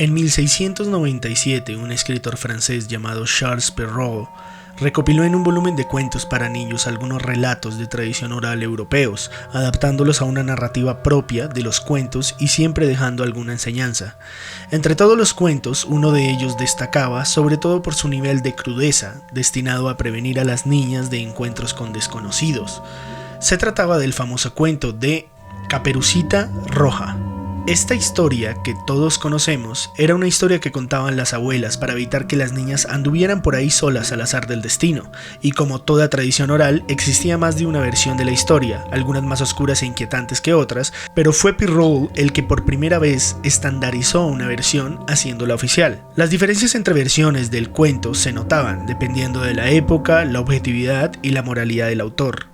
En 1697, un escritor francés llamado Charles Perrault recopiló en un volumen de cuentos para niños algunos relatos de tradición oral europeos, adaptándolos a una narrativa propia de los cuentos y siempre dejando alguna enseñanza. Entre todos los cuentos, uno de ellos destacaba sobre todo por su nivel de crudeza, destinado a prevenir a las niñas de encuentros con desconocidos. Se trataba del famoso cuento de Caperucita Roja. Esta historia, que todos conocemos, era una historia que contaban las abuelas para evitar que las niñas anduvieran por ahí solas al azar del destino, y como toda tradición oral, existía más de una versión de la historia, algunas más oscuras e inquietantes que otras, pero fue Perrault el que por primera vez estandarizó una versión haciéndola oficial. Las diferencias entre versiones del cuento se notaban, dependiendo de la época, la objetividad y la moralidad del autor.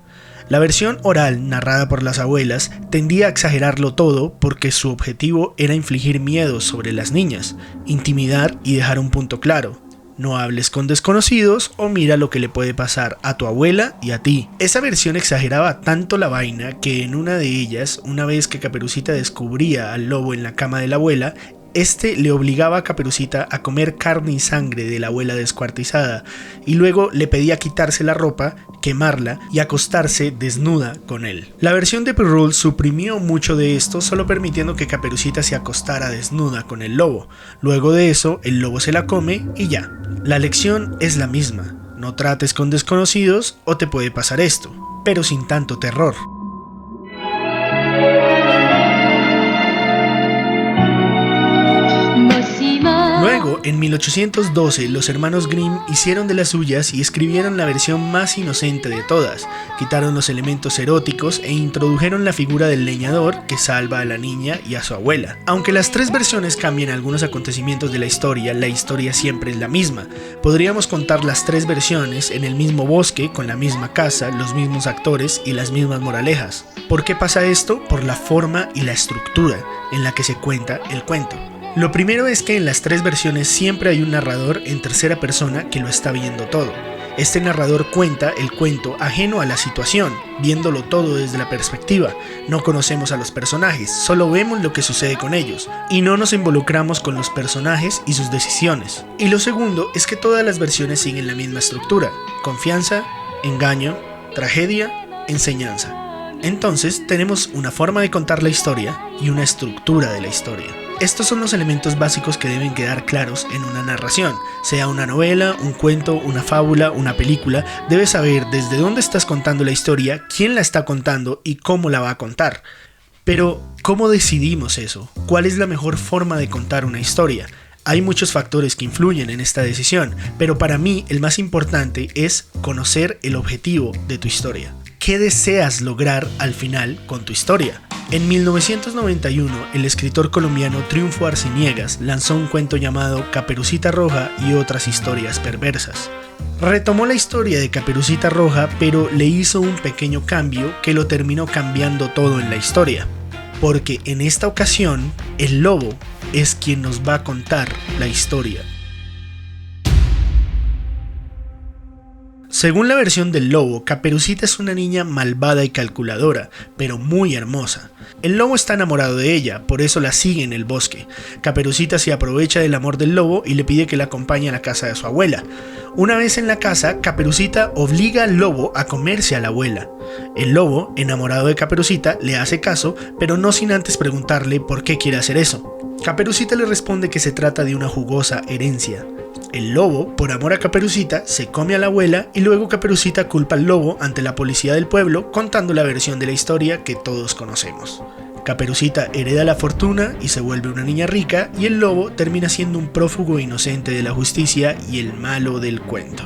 La versión oral, narrada por las abuelas, tendía a exagerarlo todo porque su objetivo era infligir miedos sobre las niñas, intimidar y dejar un punto claro: no hables con desconocidos o mira lo que le puede pasar a tu abuela y a ti. Esa versión exageraba tanto la vaina que en una de ellas, una vez que Caperucita descubría al lobo en la cama de la abuela, este le obligaba a Caperucita a comer carne y sangre de la abuela descuartizada y luego le pedía quitarse la ropa, quemarla y acostarse desnuda con él. La versión de Perrault suprimió mucho de esto, solo permitiendo que Caperucita se acostara desnuda con el lobo. Luego de eso, el lobo se la come y ya. La lección es la misma: no trates con desconocidos o te puede pasar esto, pero sin tanto terror. Luego, en 1812, los hermanos Grimm hicieron de las suyas y escribieron la versión más inocente de todas. Quitaron los elementos eróticos e introdujeron la figura del leñador que salva a la niña y a su abuela. Aunque las tres versiones cambian algunos acontecimientos de la historia siempre es la misma. Podríamos contar las tres versiones en el mismo bosque, con la misma casa, los mismos actores y las mismas moralejas. ¿Por qué pasa esto? Por la forma y la estructura en la que se cuenta el cuento. Lo primero es que en las tres versiones siempre hay un narrador en tercera persona que lo está viendo todo. Este narrador cuenta el cuento ajeno a la situación, viéndolo todo desde la perspectiva. No conocemos a los personajes, solo vemos lo que sucede con ellos, y no nos involucramos con los personajes y sus decisiones. Y lo segundo es que todas las versiones siguen la misma estructura: confianza, engaño, tragedia, enseñanza. Entonces tenemos una forma de contar la historia y una estructura de la historia. Estos son los elementos básicos que deben quedar claros en una narración. Sea una novela, un cuento, una fábula, una película, debes saber desde dónde estás contando la historia, quién la está contando y cómo la va a contar. Pero, ¿cómo decidimos eso? ¿Cuál es la mejor forma de contar una historia? Hay muchos factores que influyen en esta decisión, pero para mí el más importante es conocer el objetivo de tu historia. ¿Qué deseas lograr al final con tu historia? En 1991, el escritor colombiano Triunfo Arciniegas lanzó un cuento llamado Caperucita Roja y otras historias perversas. Retomó la historia de Caperucita Roja, pero le hizo un pequeño cambio que lo terminó cambiando todo en la historia. Porque en esta ocasión, el lobo es quien nos va a contar la historia. Según la versión del lobo, Caperucita es una niña malvada y calculadora, pero muy hermosa. El lobo está enamorado de ella, por eso la sigue en el bosque. Caperucita se aprovecha del amor del lobo y le pide que la acompañe a la casa de su abuela. Una vez en la casa, Caperucita obliga al lobo a comerse a la abuela. El lobo, enamorado de Caperucita, le hace caso, pero no sin antes preguntarle por qué quiere hacer eso. Caperucita le responde que se trata de una jugosa herencia. El lobo, por amor a Caperucita, se come a la abuela y luego Caperucita culpa al lobo ante la policía del pueblo, contando la versión de la historia que todos conocemos. Caperucita hereda la fortuna y se vuelve una niña rica, y el lobo termina siendo un prófugo inocente de la justicia y el malo del cuento.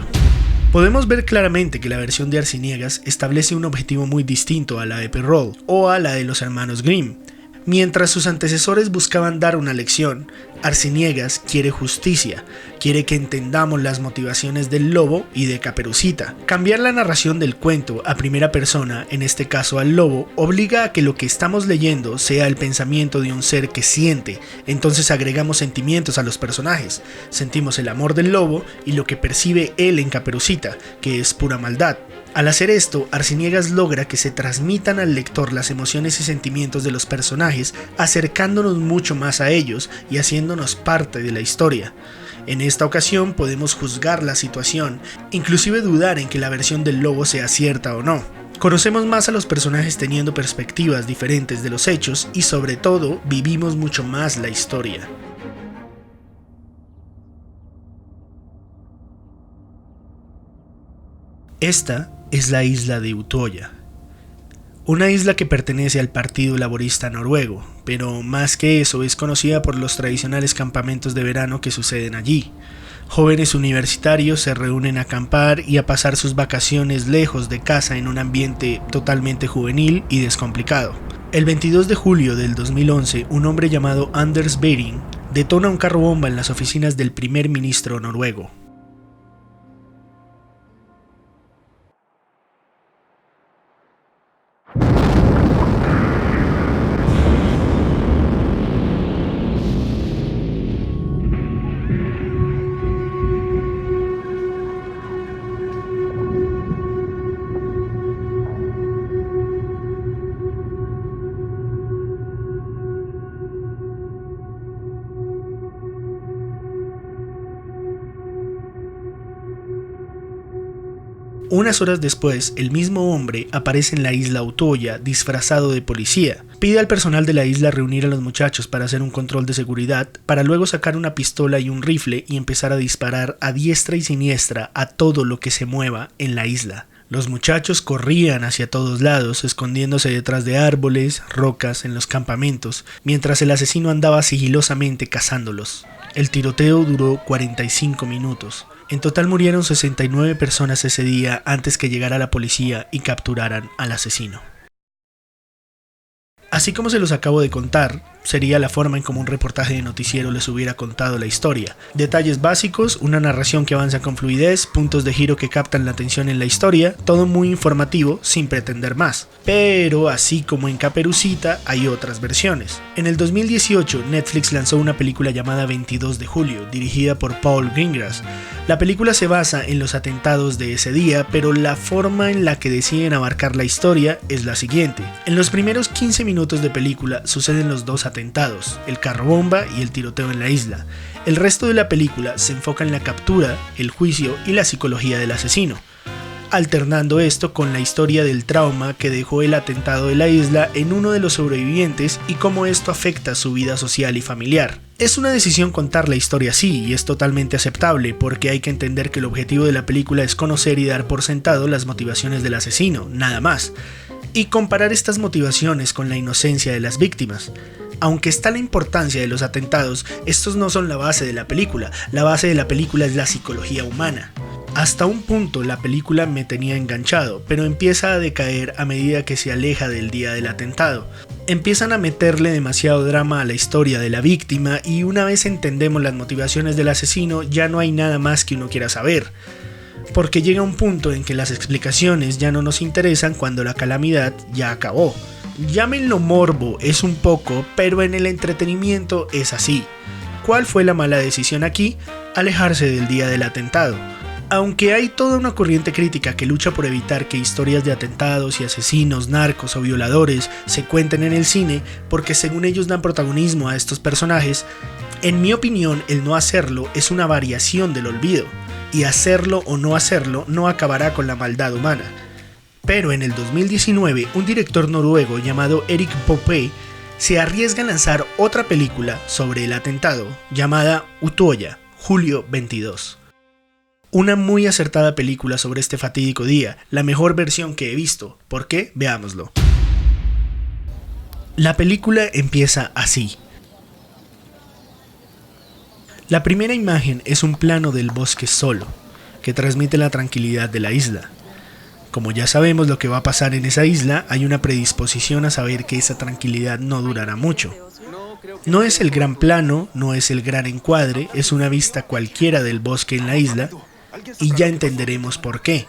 Podemos ver claramente que la versión de Arciniegas establece un objetivo muy distinto a la de Perrault o a la de los hermanos Grimm. Mientras sus antecesores buscaban dar una lección, Arciniegas quiere justicia, quiere que entendamos las motivaciones del lobo y de Caperucita. Cambiar la narración del cuento a primera persona, en este caso al lobo, obliga a que lo que estamos leyendo sea el pensamiento de un ser que siente, entonces agregamos sentimientos a los personajes. Sentimos el amor del lobo y lo que percibe él en Caperucita, que es pura maldad. Al hacer esto, Arciniegas logra que se transmitan al lector las emociones y sentimientos de los personajes, acercándonos mucho más a ellos y haciendo haciéndonos parte de la historia. En esta ocasión podemos juzgar la situación, inclusive dudar en que la versión del lobo sea cierta o no. Conocemos más a los personajes teniendo perspectivas diferentes de los hechos y sobre todo vivimos mucho más la historia. Esta es la isla de Utoya. Una isla que pertenece al Partido Laborista Noruego, pero más que eso es conocida por los tradicionales campamentos de verano que suceden allí. Jóvenes universitarios se reúnen a acampar y a pasar sus vacaciones lejos de casa en un ambiente totalmente juvenil y descomplicado. El 22 de julio del 2011, un hombre llamado Anders Behring detona un carro bomba en las oficinas del primer ministro noruego. Unas horas después, el mismo hombre aparece en la isla Utoya disfrazado de policía. Pide al personal de la isla reunir a los muchachos para hacer un control de seguridad, para luego sacar una pistola y un rifle y empezar a disparar a diestra y siniestra a todo lo que se mueva en la isla. Los muchachos corrían hacia todos lados, escondiéndose detrás de árboles, rocas, en los campamentos, mientras el asesino andaba sigilosamente cazándolos. El tiroteo duró 45 minutos. En total murieron 69 personas ese día antes que llegara la policía y capturaran al asesino. Así como se los acabo de contar, sería la forma en como un reportaje de noticiero les hubiera contado la historia. Detalles básicos, una narración que avanza con fluidez, puntos de giro que captan la atención en la historia, todo muy informativo sin pretender más. Pero así como en Caperucita hay otras versiones. En el 2018 Netflix lanzó una película llamada 22 de julio, dirigida por Paul Greengrass. La película se basa en los atentados de ese día, pero la forma en la que deciden abarcar la historia es la siguiente. En los primeros 15 minutos de película suceden los dos atentados, el carro bomba y el tiroteo en la isla. El resto de la película se enfoca en la captura, el juicio y la psicología del asesino, alternando esto con la historia del trauma que dejó el atentado de la isla en uno de los sobrevivientes y cómo esto afecta su vida social y familiar. Es una decisión contar la historia así y es totalmente aceptable porque hay que entender que el objetivo de la película es conocer y dar por sentado las motivaciones del asesino, nada más, y comparar estas motivaciones con la inocencia de las víctimas. Aunque está la importancia de los atentados, estos no son la base de la película es la psicología humana. Hasta un punto la película me tenía enganchado, pero empieza a decaer a medida que se aleja del día del atentado. Empiezan a meterle demasiado drama a la historia de la víctima y una vez entendemos las motivaciones del asesino ya no hay nada más que uno quiera saber. Porque llega un punto en que las explicaciones ya no nos interesan cuando la calamidad ya acabó. Llámenlo morbo, es un poco, pero en el entretenimiento es así. ¿Cuál fue la mala decisión aquí? Alejarse del día del atentado. Aunque hay toda una corriente crítica que lucha por evitar que historias de atentados y asesinos, narcos o violadores se cuenten en el cine porque según ellos dan protagonismo a estos personajes, en mi opinión el no hacerlo es una variación del olvido, y hacerlo o no hacerlo no acabará con la maldad humana. Pero en el 2019 un director noruego llamado Erik Poppe se arriesga a lanzar otra película sobre el atentado llamada Utoya, julio 22. Una muy acertada película sobre este fatídico día, la mejor versión que he visto. ¿Por qué? Veámoslo. La película empieza así. La primera imagen es un plano del bosque solo, que transmite la tranquilidad de la isla. Como ya sabemos lo que va a pasar en esa isla, hay una predisposición a saber que esa tranquilidad no durará mucho. No es el gran plano, no es el gran encuadre, es una vista cualquiera del bosque en la isla, y ya entenderemos por qué.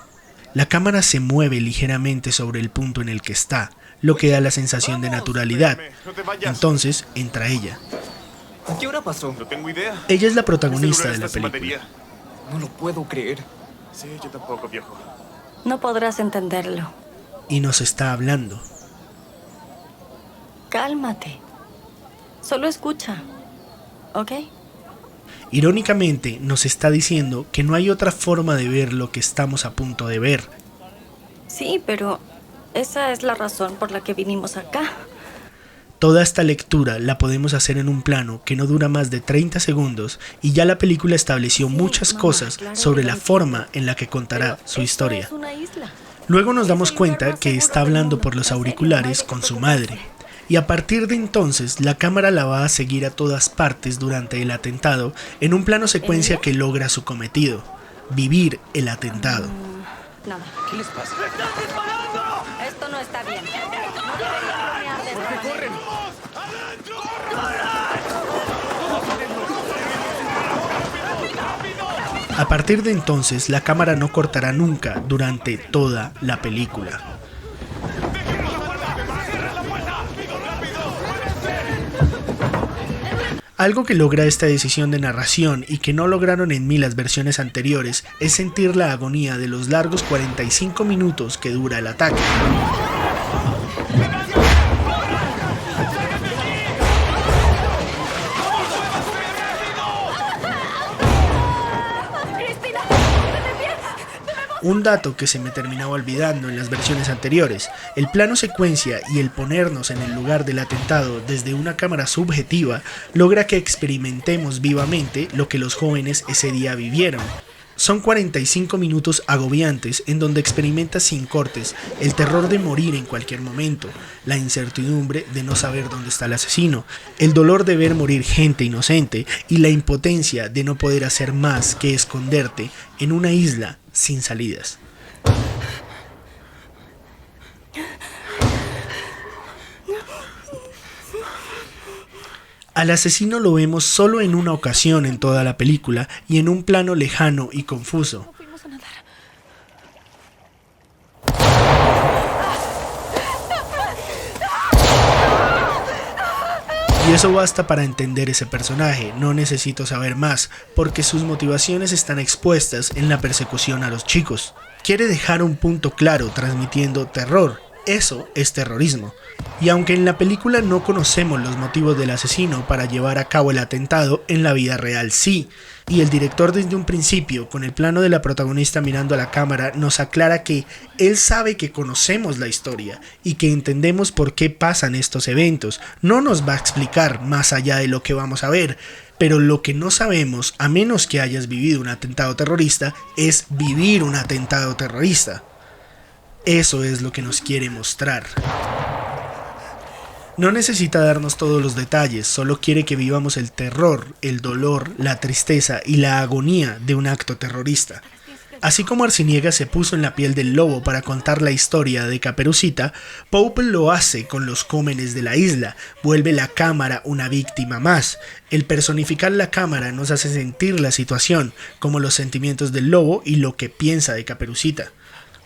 La cámara se mueve ligeramente sobre el punto en el que está, lo que da la sensación de naturalidad. Entonces entra ella. ¿Qué hora pasó? No tengo idea. Ella es la protagonista de la película. Batería. No lo puedo creer. Sí, yo tampoco, viejo. No podrás entenderlo. Y nos está hablando. Cálmate. Solo escucha. ¿ok? Irónicamente, nos está diciendo que no hay otra forma de ver lo que estamos a punto de ver. Sí, pero esa es la razón por la que vinimos acá. Toda esta lectura la podemos hacer en un plano que no dura más de 30 segundos y ya la película estableció muchas cosas sobre la forma en la que contará su historia. Es una isla. Luego nos damos cuenta que está hablando por los auriculares con su madre. Y a partir de entonces la cámara la va a seguir a todas partes durante el atentado en un plano secuencia que logra su cometido, vivir el atentado. Nada. ¿Qué les pasa? Esto no está bien. No debería bromear de esta manera. A partir de entonces la cámara no cortará nunca durante toda la película. Algo que logra esta decisión de narración y que no lograron en mí las versiones anteriores es sentir la agonía de los largos 45 minutos que dura el ataque. Un dato que se me terminaba olvidando en las versiones anteriores, el plano secuencia y el ponernos en el lugar del atentado desde una cámara subjetiva logra que experimentemos vivamente lo que los jóvenes ese día vivieron. Son 45 minutos agobiantes en donde experimentas sin cortes el terror de morir en cualquier momento, la incertidumbre de no saber dónde está el asesino, el dolor de ver morir gente inocente y la impotencia de no poder hacer más que esconderte en una isla sin salidas. Al asesino lo vemos solo en una ocasión en toda la película y en un plano lejano y confuso. Fuimos a nadar. Y eso basta para entender ese personaje, no necesito saber más, porque sus motivaciones están expuestas en la persecución a los chicos. Quiere dejar un punto claro transmitiendo terror, eso es terrorismo. Y aunque en la película no conocemos los motivos del asesino para llevar a cabo el atentado, en la vida real sí. Y el director desde un principio, con el plano de la protagonista mirando a la cámara, nos aclara que él sabe que conocemos la historia y que entendemos por qué pasan estos eventos. No nos va a explicar más allá de lo que vamos a ver, pero lo que no sabemos, a menos que hayas vivido un atentado terrorista, es vivir un atentado terrorista. Eso es lo que nos quiere mostrar. No necesita darnos todos los detalles, solo quiere que vivamos el terror, el dolor, la tristeza y la agonía de un acto terrorista. Así como Arciniegas se puso en la piel del lobo para contar la historia de Caperucita, Pope lo hace con los jóvenes de la isla, vuelve la cámara una víctima más. El personificar la cámara nos hace sentir la situación, como los sentimientos del lobo y lo que piensa de Caperucita.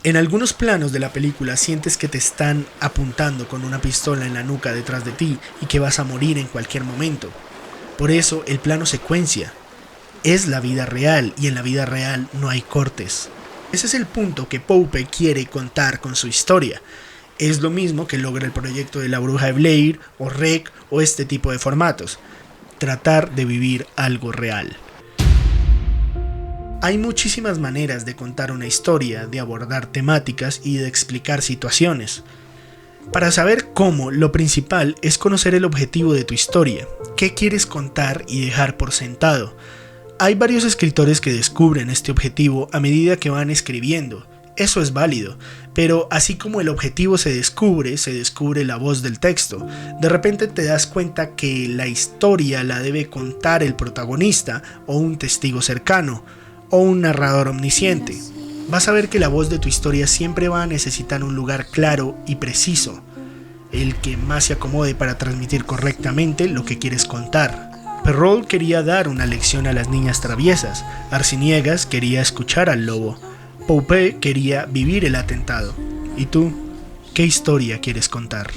En algunos planos de la película sientes que te están apuntando con una pistola en la nuca detrás de ti y que vas a morir en cualquier momento. Por eso el plano secuencia es la vida real y en la vida real no hay cortes. Ese es el punto que Pope quiere contar con su historia. Es lo mismo que logra el proyecto de La Bruja de Blair o REC o este tipo de formatos. Tratar de vivir algo real. Hay muchísimas maneras de contar una historia, de abordar temáticas y de explicar situaciones. Para saber cómo, lo principal es conocer el objetivo de tu historia, qué quieres contar y dejar por sentado. Hay varios escritores que descubren este objetivo a medida que van escribiendo. Eso es válido, pero así como el objetivo se descubre la voz del texto. De repente te das cuenta que la historia la debe contar el protagonista o un testigo cercano, o un narrador omnisciente. Vas a ver que la voz de tu historia siempre va a necesitar un lugar claro y preciso, el que más se acomode para transmitir correctamente lo que quieres contar. Perrault quería dar una lección a las niñas traviesas, Arciniegas quería escuchar al lobo, Pope quería vivir el atentado. ¿Y tú? ¿Qué historia quieres contar?